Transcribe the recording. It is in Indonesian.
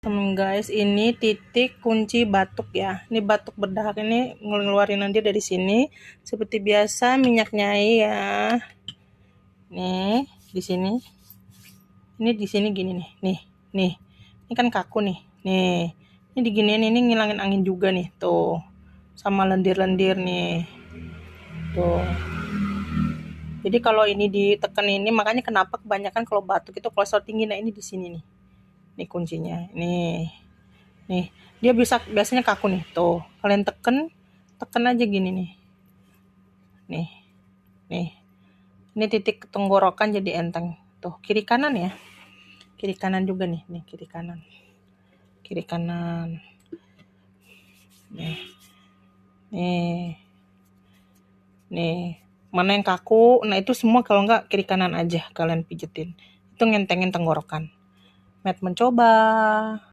Guys, ini titik kunci batuk ya. Ini batuk berdahak ini ngeluarin nanti dari sini. Seperti biasa minyak nyai ya. Nih, di sini. Ini di sini gini nih. Nih. Ini kan kaku nih. Nih. Ini diginiin ini ngilangin angin juga nih. Tuh. Sama lendir-lendir nih. Tuh. Jadi kalau ini ditekan ini makanya kenapa kebanyakan kalau batuk itu kolesterol tinggi. Nah, ini di sini nih. Nih kuncinya. Nih, dia biasanya kaku nih. Tuh, kalian tekan aja gini nih. Nih. Ini titik tenggorokan jadi enteng. Tuh, kiri kanan ya. Kiri kanan juga nih, kiri kanan. Nih. Mana yang kaku? Nah, itu semua kalau enggak kiri kanan aja kalian pijetin. Itu ngentengin tenggorokan. Matt mencoba.